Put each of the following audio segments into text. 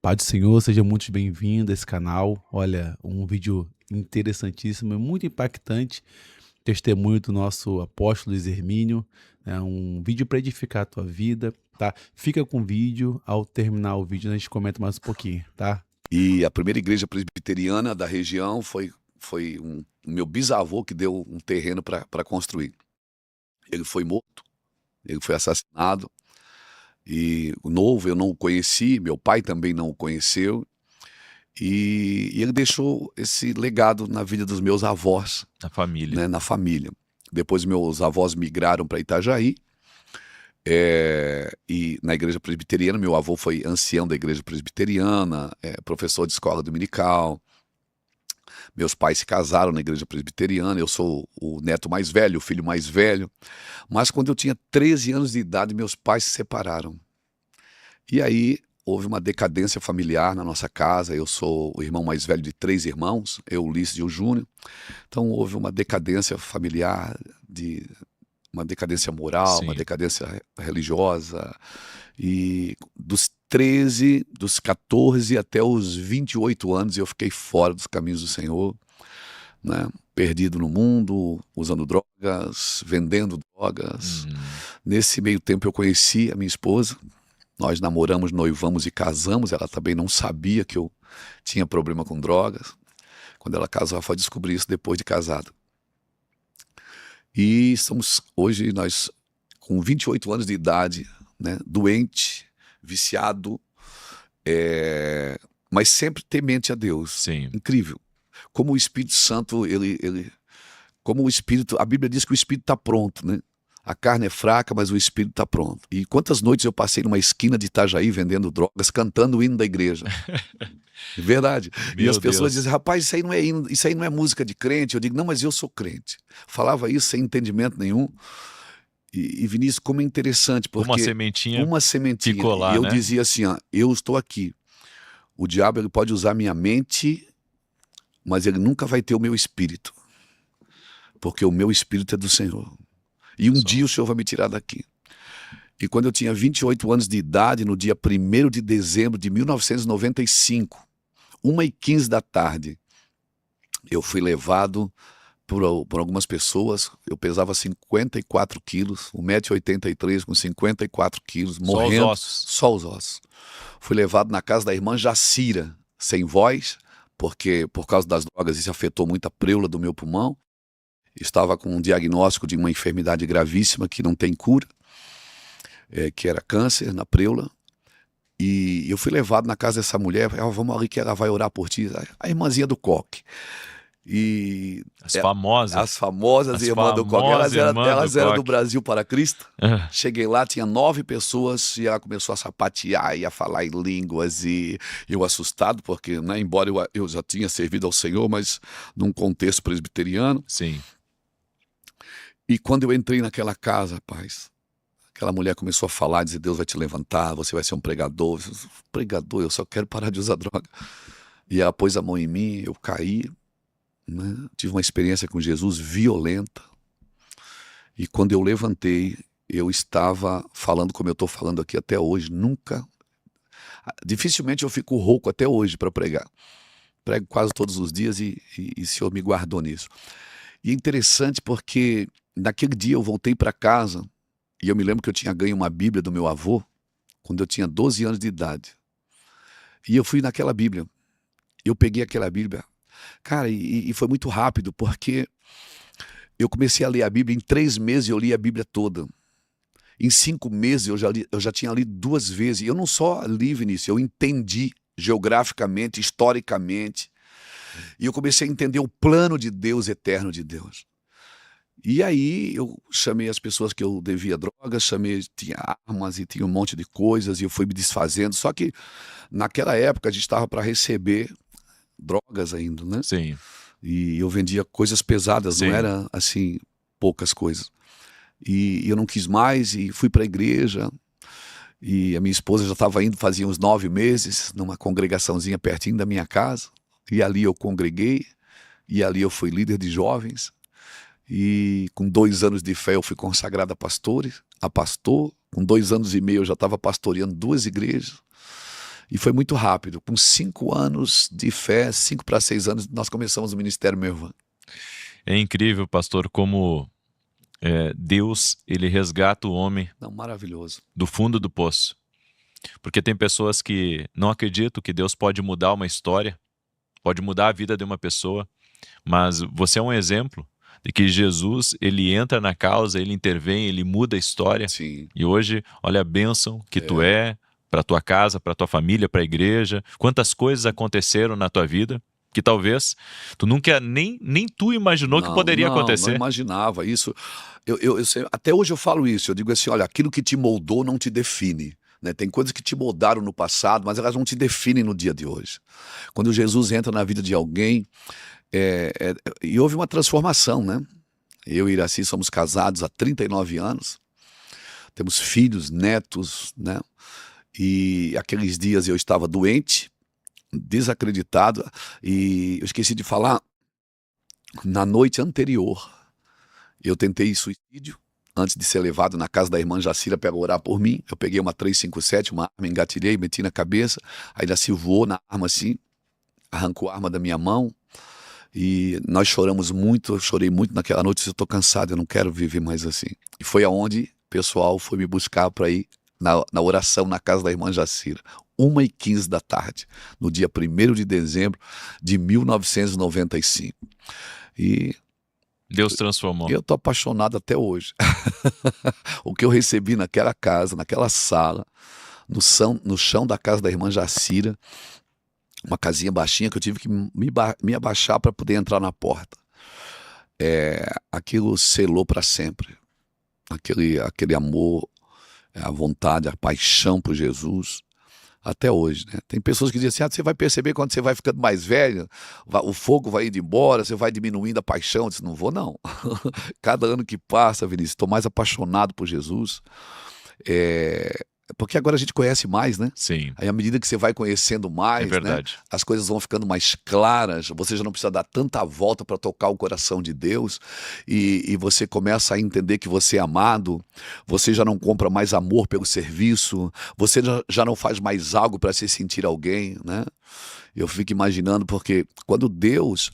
Paz do Senhor, seja muito bem-vindo a esse canal. Olha, um vídeo interessantíssimo, muito impactante. Testemunho do nosso apóstolo Luiz Hermínio, né? Um vídeo para edificar a tua vida, tá? Fica com o vídeo, ao terminar o vídeo a gente comenta mais um pouquinho, tá? E a primeira igreja presbiteriana da região foi o meu bisavô que deu um terreno para construir. Ele foi morto, ele foi assassinado, e o novo eu não o conheci, meu pai também não o conheceu, e ele deixou esse legado na vida dos meus avós, Na família. né, na família. Depois meus avós migraram para Itajaí, e na igreja presbiteriana, meu avô foi ancião da igreja presbiteriana, professor de escola dominical. Meus pais se casaram na igreja presbiteriana, eu sou o neto mais velho, o filho mais velho. Mas quando eu tinha 13 anos de idade, meus pais se separaram. E aí houve uma decadência familiar na nossa casa. Eu sou o irmão mais velho de 3 irmãos, eu, Ulisses e o Júnior. Então houve uma decadência familiar, uma decadência moral, Sim. uma decadência religiosa. E dos 14 até os 28 anos eu fiquei fora dos caminhos do Senhor, né? Perdido no mundo, usando drogas, vendendo drogas. Nesse meio tempo eu conheci a minha esposa, nós namoramos, noivamos e casamos. Ela também não sabia que eu tinha problema com drogas. Quando ela casou, ela foi descobrir isso depois de casado. E estamos hoje, nós com 28 anos de idade, né, doente, viciado, mas sempre temente a Deus. Sim. Incrível. Como o Espírito Santo, como o Espírito, a Bíblia diz que o Espírito está pronto, né? A carne é fraca, mas o Espírito está pronto. E quantas noites eu passei numa esquina de Itajaí vendendo drogas, cantando o hino da igreja. Verdade. E as pessoas dizem, rapaz, isso aí não é hino, isso aí não é música de crente. Eu digo, não, mas eu sou crente. Falava isso sem entendimento nenhum. E Vinícius, como é interessante, porque uma sementinha ficou lá, e eu, né, dizia assim, ó, eu estou aqui. O diabo ele pode usar minha mente, mas ele nunca vai ter o meu espírito, porque o meu espírito é do Senhor. E um dia o Senhor vai me tirar daqui. E quando eu tinha 28 anos de idade, no dia 1º de dezembro de 1995, 1h15 da tarde, eu fui levado por algumas pessoas. Eu pesava 54 quilos, 1,83 m com 54 quilos, morrendo. Só os ossos. Fui levado na casa da irmã Jacira, sem voz, porque por causa das drogas isso afetou muito a preula do meu pulmão. Estava com um diagnóstico de uma enfermidade gravíssima que não tem cura, que era câncer na preula. E eu fui levado na casa dessa mulher. Vamos ali que ela vai orar por ti. A irmãzinha do coque. E as famosas irmãs do coque. Elas eram do Brasil para Cristo. Cheguei lá, tinha 9 pessoas e ela começou a sapatear e a falar em línguas, e eu assustado, porque, né, embora eu já tinha servido ao Senhor, mas num contexto presbiteriano. Sim. E quando eu entrei naquela casa, rapaz, aquela mulher começou a falar, dizer, Deus vai te levantar, você vai ser um pregador. Pregador, eu só quero parar de usar droga. E ela pôs a mão em mim, eu caí, né? Tive uma experiência com Jesus violenta. E quando eu levantei, eu estava falando como eu estou falando aqui até hoje. Dificilmente eu fico rouco até hoje para pregar. Prego quase todos os dias e o Senhor me guardou nisso. E é interessante porque naquele dia eu voltei para casa e eu me lembro que eu tinha ganho uma Bíblia do meu avô quando eu tinha 12 anos de idade. E eu fui naquela Bíblia. Eu peguei aquela Bíblia. Cara, e foi muito rápido, porque eu comecei a ler a Bíblia. Em 3 meses eu li a Bíblia toda. Em 5 meses eu já tinha lido 2 vezes. E eu não só li, Vinícius, eu entendi geograficamente, historicamente. E eu comecei a entender o plano de Deus, eterno de Deus. E aí eu chamei as pessoas que eu devia drogas, tinha armas e tinha um monte de coisas, e eu fui me desfazendo. Só que naquela época a gente estava para receber drogas ainda, né? Sim. E eu vendia coisas pesadas, Sim. Não era assim, poucas coisas. E eu não quis mais e fui para a igreja. E a minha esposa já estava indo, fazia uns 9 meses, numa congregaçãozinha pertinho da minha casa. E ali eu congreguei, e ali eu fui líder de jovens. E com 2 anos de fé eu fui consagrado a pastor. Com 2 anos e meio eu já estava pastoreando 2 igrejas. E foi muito rápido. Com 5 anos de fé, 5 para 6 anos, nós começamos o Ministério Meu Irmão. É incrível, pastor, como Deus, ele resgata o homem maravilhoso. Do fundo do poço. Porque tem pessoas que não acreditam que Deus pode mudar uma história, pode mudar a vida de uma pessoa, mas você é um exemplo de que Jesus, ele entra na causa, ele intervém, ele muda a história. Sim. E hoje, olha a bênção que tu é para tua casa, para tua família, para a igreja. Quantas coisas aconteceram na tua vida que talvez tu nunca nem tu imaginou que poderia acontecer. Não imaginava isso. Eu sei, até hoje eu falo isso. Eu digo assim, olha, aquilo que te moldou não te define. Né? Tem coisas que te moldaram no passado, mas elas não te definem no dia de hoje. Quando Jesus entra na vida de alguém, e houve uma transformação, né? Eu e Iraci somos casados há 39 anos, temos filhos, netos, né? E aqueles dias eu estava doente, desacreditado, e eu esqueci de falar, na noite anterior, eu tentei suicídio, antes de ser levado na casa da irmã Jacira para orar por mim. Eu peguei uma 357, uma arma, engatilhei, meti na cabeça, aí Iraci voou na arma assim, arrancou a arma da minha mão, e nós choramos muito, eu chorei muito naquela noite. Eu estou cansado, eu não quero viver mais assim. E foi aonde o pessoal foi me buscar para ir na oração na casa da irmã Jacira, 1h15 da tarde, no dia 1º de dezembro de 1995. E Deus transformou. Eu estou apaixonado até hoje. O que eu recebi naquela casa, naquela sala, no chão da casa da irmã Jacira, uma casinha baixinha que eu tive que me abaixar para poder entrar na porta. Aquilo selou para sempre. Aquele amor, a vontade, a paixão por Jesus, até hoje, né? Tem pessoas que dizem assim, você vai perceber quando você vai ficando mais velho, o fogo vai indo embora, você vai diminuindo a paixão. Eu disse, não vou não. Cada ano que passa, Vinícius, estou mais apaixonado por Jesus. Porque agora a gente conhece mais, né? Sim. Aí à medida que você vai conhecendo mais, verdade, né, as coisas vão ficando mais claras, você já não precisa dar tanta volta para tocar o coração de Deus, e você começa a entender que você é amado, você já não compra mais amor pelo serviço, você já não faz mais algo para se sentir alguém, né? Eu fico imaginando, porque quando Deus...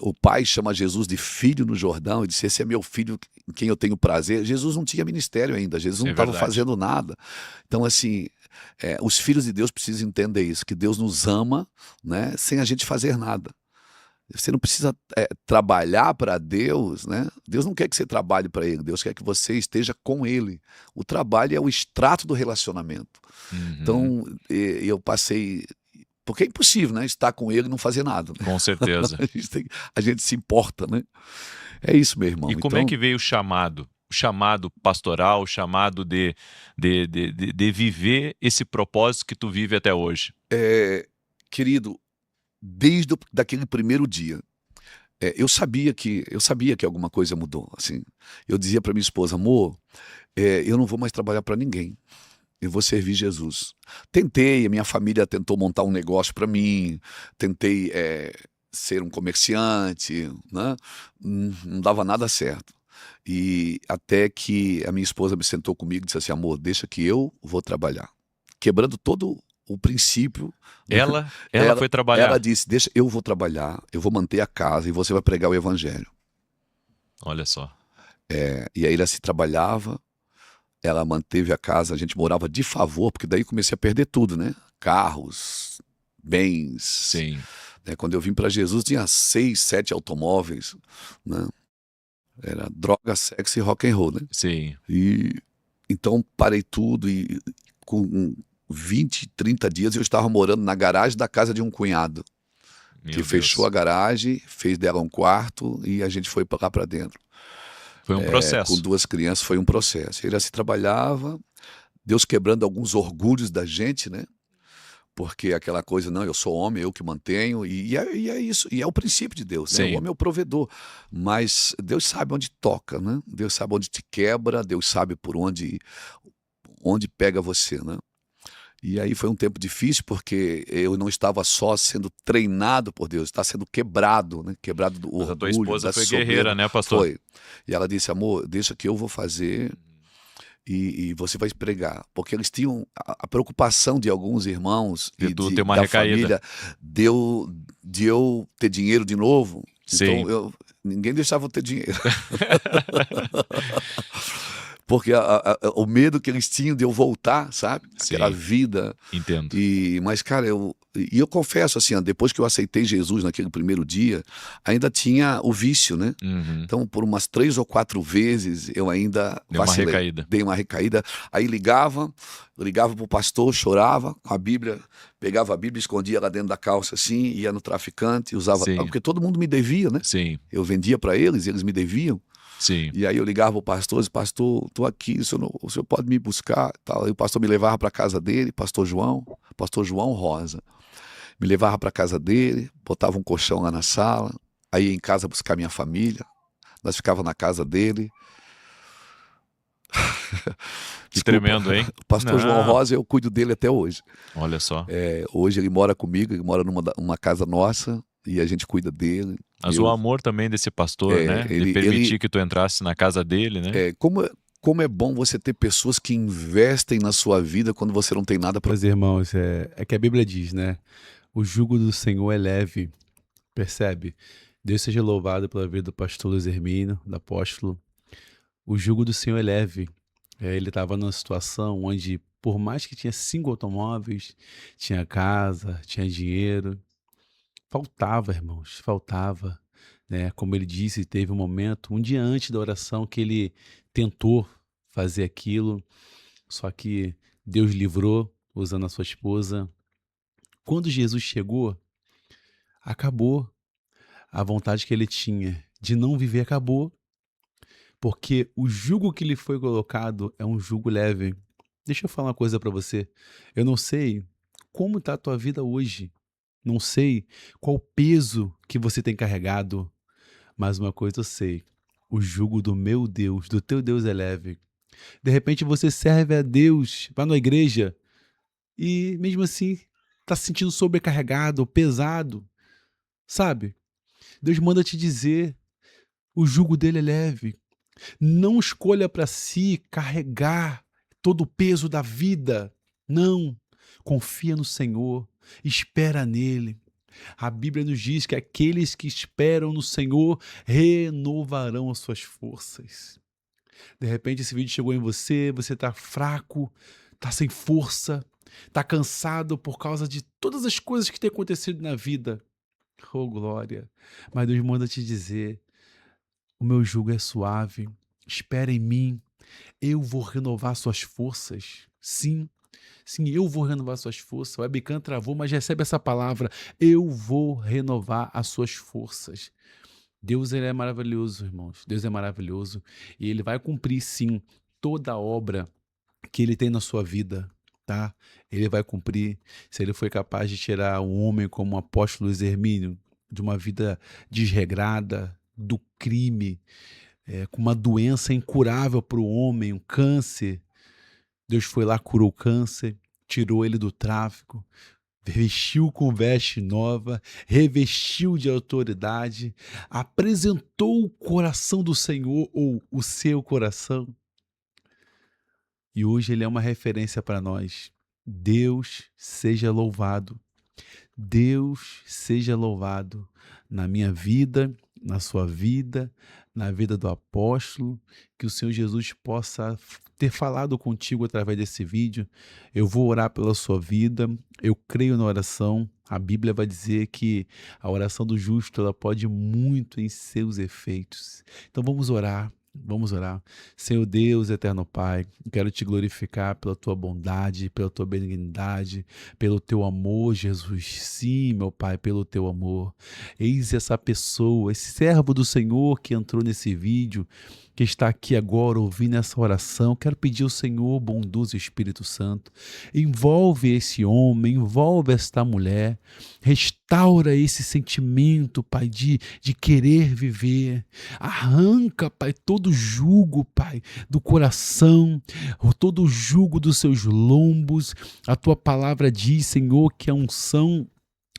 o pai chama Jesus de filho no Jordão e disse, esse é meu filho em quem eu tenho prazer. Jesus não tinha ministério ainda, Jesus não estava fazendo nada. Então assim, os filhos de Deus precisam entender isso, que Deus nos ama, né, sem a gente fazer nada. Você não precisa trabalhar para Deus, né? Deus não quer que você trabalhe para Ele, Deus quer que você esteja com Ele. O trabalho é o extrato do relacionamento. Então eu passei... Porque é impossível, né? Estar com ele e não fazer nada. Né? Com certeza. A gente se importa, né? É isso, meu irmão. E como é que veio o chamado? O chamado pastoral, o chamado de viver esse propósito que tu vive até hoje? Querido, desde daquele primeiro dia, eu sabia que alguma coisa mudou. Assim, eu dizia para minha esposa, amor, eu não vou mais trabalhar para ninguém. Eu vou servir Jesus. Tentei, a minha família tentou montar um negócio para mim, tentei ser um comerciante, né? Não dava nada certo. E até que a minha esposa me sentou comigo e disse assim, amor, deixa que eu vou trabalhar. Quebrando todo o princípio. Ela foi trabalhar. Ela disse, deixa, eu vou trabalhar, eu vou manter a casa e você vai pregar o evangelho. Olha só. E aí ela se trabalhava, ela manteve a casa, a gente morava de favor, porque daí comecei a perder tudo, né? Carros, bens. Sim. Quando eu vim para Jesus, tinha 6, 7 automóveis, né? Era droga, sexo e rock and roll, né? Sim. E então parei tudo e com 20, 30 dias eu estava morando na garagem da casa de um cunhado. Que fechou a garagem, fez dela um quarto e a gente foi lá para dentro. Foi um processo. Com 2 crianças foi um processo. Ele se trabalhava, Deus quebrando alguns orgulhos da gente, né? Porque aquela coisa, não, eu sou homem, eu que mantenho, e é isso, e é o princípio de Deus, né? O homem é o provedor, mas Deus sabe onde toca, né? Deus sabe onde te quebra, Deus sabe por onde pega você, né? E aí foi um tempo difícil, porque eu não estava só sendo treinado por Deus, estava sendo quebrado, né? Quebrado do orgulho, a tua esposa foi soberba. guerreira, né, pastor? Foi. E ela disse, amor, deixa que eu vou fazer. e você vai pregar. Porque eles tinham a preocupação de alguns irmãos De e tu ter uma da recaída. família de eu ter dinheiro de novo. Sim. Então, ninguém deixava eu ter dinheiro. Porque o medo que eles tinham de eu voltar, sabe? Sim. Aquela vida. Entendo. Mas, cara, eu confesso assim, ó, depois que eu aceitei Jesus naquele primeiro dia, ainda tinha o vício, né? Uhum. Então, por umas 3 ou 4 vezes, eu ainda Deu uma vacilei. recaída. Dei uma recaída. Aí ligava pro pastor, chorava com a Bíblia, pegava a Bíblia, escondia lá dentro da calça assim, ia no traficante, usava... Sim. Porque todo mundo me devia, né? Sim. Eu vendia para eles, eles me deviam. Sim. E aí eu ligava pro pastor, disse, pastor, tô aqui, o senhor pode me buscar? Tal. Aí o pastor me levava para casa dele, pastor João Rosa. Me levava para casa dele, botava um colchão lá na sala, aí ia em casa buscar minha família, nós ficávamos na casa dele. Que tremendo, hein? O pastor João Rosa, eu cuido dele até hoje. Olha só. Hoje ele mora comigo, ele mora numa casa nossa e a gente cuida dele. Mas o amor também desse pastor, né? De permitir que tu entrasse na casa dele, né? Como é bom você ter pessoas que investem na sua vida quando você não tem nada para... Meus irmãos, é que a Bíblia diz, né? O jugo do Senhor é leve, percebe? Deus seja louvado pela vida do pastor Luiz Hermínio, do apóstolo. O jugo do Senhor é leve. Ele estava numa situação onde, por mais que tinha 5 automóveis, tinha casa, tinha dinheiro, faltava, irmãos, faltava, né? Como ele disse, teve um momento, um dia antes da oração, que ele tentou fazer aquilo, só que Deus livrou, usando a sua esposa. Quando Jesus chegou, acabou. A vontade que ele tinha de não viver acabou, porque o jugo que lhe foi colocado é um jugo leve. Deixa eu falar uma coisa para você. Eu não sei como está a tua vida hoje. Não sei qual o peso que você tem carregado, mas uma coisa eu sei. O jugo do meu Deus, do teu Deus é leve. De repente você serve a Deus, vai na igreja e mesmo assim está se sentindo sobrecarregado, pesado, sabe? Deus manda te dizer, o jugo dele é leve. Não escolha para si carregar todo o peso da vida. Não. Confia no Senhor, espera nele. A Bíblia nos diz que aqueles que esperam no Senhor renovarão as suas forças. De repente esse vídeo chegou em você, você está fraco, está sem força, está cansado por causa de todas as coisas que têm acontecido na vida. Oh, glória! Mas Deus manda te dizer, o meu jugo é suave, espera em mim, eu vou renovar suas forças. Sim, eu vou renovar suas forças. O webcam travou, mas recebe essa palavra, eu vou renovar as suas forças. Deus, ele é maravilhoso, irmãos, Deus é maravilhoso e ele vai cumprir sim toda a obra que ele tem na sua vida, tá? Ele vai cumprir. Se ele foi capaz de tirar um homem como o apóstolo Luiz Hermínio de uma vida desregrada, do crime, com uma doença incurável para o homem, um câncer, Deus foi lá, curou o câncer, tirou ele do tráfico, vestiu com veste nova, revestiu de autoridade, apresentou o coração do Senhor, ou o seu coração. E hoje ele é uma referência para nós. Deus seja louvado. Deus seja louvado na minha vida, na sua vida, na vida do apóstolo, que o Senhor Jesus possa ter falado contigo através desse vídeo. Eu vou orar pela sua vida, eu creio na oração. A Bíblia vai dizer que a oração do justo ela pode muito em seus efeitos. Então vamos orar. Vamos orar. Senhor Deus, eterno Pai, eu quero te glorificar pela tua bondade, pela tua benignidade, pelo teu amor, Jesus. Sim, meu Pai, pelo teu amor. Eis essa pessoa, esse servo do Senhor que entrou nesse vídeo, que está aqui agora ouvindo essa oração. Quero pedir ao Senhor, bondoso Espírito Santo, envolve esse homem, envolve esta mulher, restaura esse sentimento, Pai, de querer viver. Arranca, Pai, todo jugo, Pai, do coração, todo jugo dos seus lombos. A tua palavra diz, Senhor, que a unção,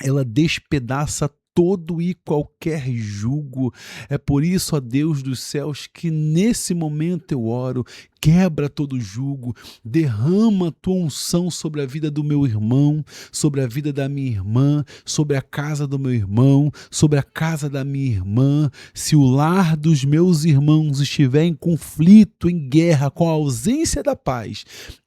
ela despedaça todo e qualquer jugo. É por isso, ó Deus dos céus, que nesse momento eu oro, quebra todo jugo, derrama a tua unção sobre a vida do meu irmão, sobre a vida da minha irmã, sobre a casa do meu irmão, sobre a casa da minha irmã. Se o lar dos meus irmãos estiver em conflito, em guerra, com a ausência da paz,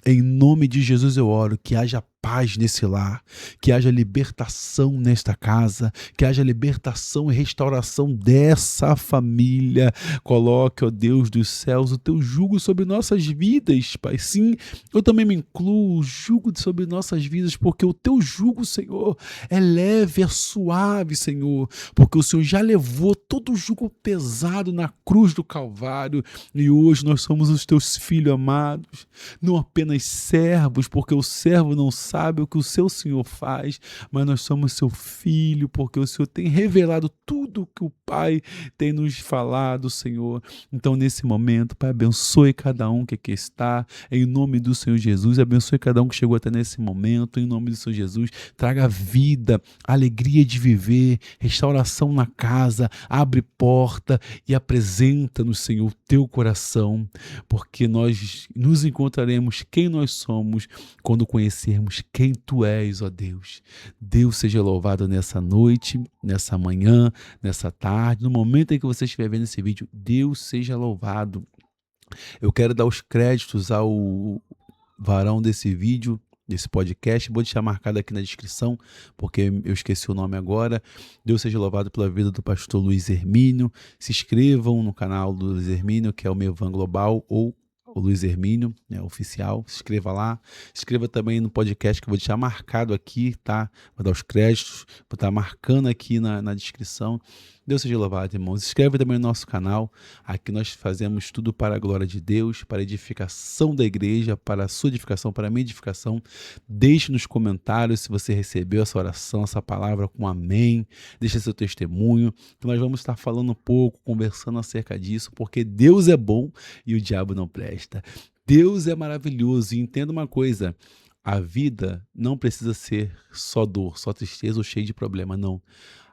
em nome de Jesus eu oro que haja paz nesse lar, que haja libertação nesta casa, que haja libertação e restauração dessa família. Coloque, ó Deus dos céus, o teu jugo sobre nossas vidas, Pai. Sim, eu também me incluo, o jugo sobre nossas vidas, porque o teu jugo, Senhor, é leve, é suave, Senhor, porque o Senhor já levou todo o jugo pesado na cruz do Calvário, e hoje nós somos os teus filhos amados, não apenas servos, porque o servo não sabe o que o seu Senhor faz, mas nós somos seu filho, porque o Senhor tem revelado tudo o que o Pai tem nos falado, Senhor. Então, nesse momento, Pai, abençoe cada um que aqui está, em nome do Senhor Jesus, abençoe cada um que chegou até nesse momento, em nome do Senhor Jesus, traga vida, alegria de viver, restauração na casa, abre porta e apresenta-nos, Senhor, teu coração, porque nós nos encontraremos quem nós somos quando conhecermos quem tu és, ó Deus. Deus seja louvado nessa noite, nessa manhã, nessa tarde, no momento em que você estiver vendo esse vídeo, Deus seja louvado. Eu quero dar os créditos ao varão desse vídeo, desse podcast, vou deixar marcado aqui na descrição, porque eu esqueci o nome agora. Deus seja louvado pela vida do pastor Luiz Hermínio. Se inscrevam no canal do Luiz Hermínio, que é o Mevan Global, ou o Luiz Hermínio, né, oficial. Se inscreva lá. Se inscreva também no podcast que eu vou deixar marcado aqui, tá? Vou dar os créditos, vou estar marcando aqui na descrição. Deus seja louvado, irmãos. Se inscreve também no nosso canal. Aqui nós fazemos tudo para a glória de Deus, para a edificação da igreja, para a sua edificação, para a minha edificação. Deixe nos comentários se você recebeu essa oração, essa palavra com amém. Deixe seu testemunho, que nós vamos estar falando um pouco, conversando acerca disso, porque Deus é bom e o diabo não presta. Deus é maravilhoso. E entenda uma coisa, a vida não precisa ser só dor, só tristeza ou cheia de problema, não.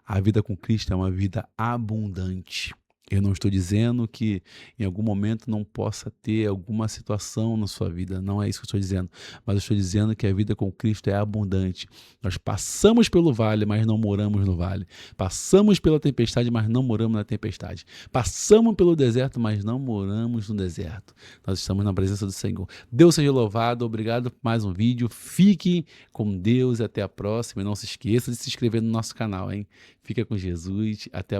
A vida com Cristo é uma vida abundante. Eu não estou dizendo que em algum momento não possa ter alguma situação na sua vida, não é isso que eu estou dizendo, mas eu estou dizendo que a vida com Cristo é abundante. Nós passamos pelo vale, mas não moramos no vale. Passamos pela tempestade, mas não moramos na tempestade. Passamos pelo deserto, mas não moramos no deserto. Nós estamos na presença do Senhor. Deus seja louvado, obrigado por mais um vídeo. Fique com Deus e até a próxima. E não se esqueça de se inscrever no nosso canal, hein? Fica com Jesus, até a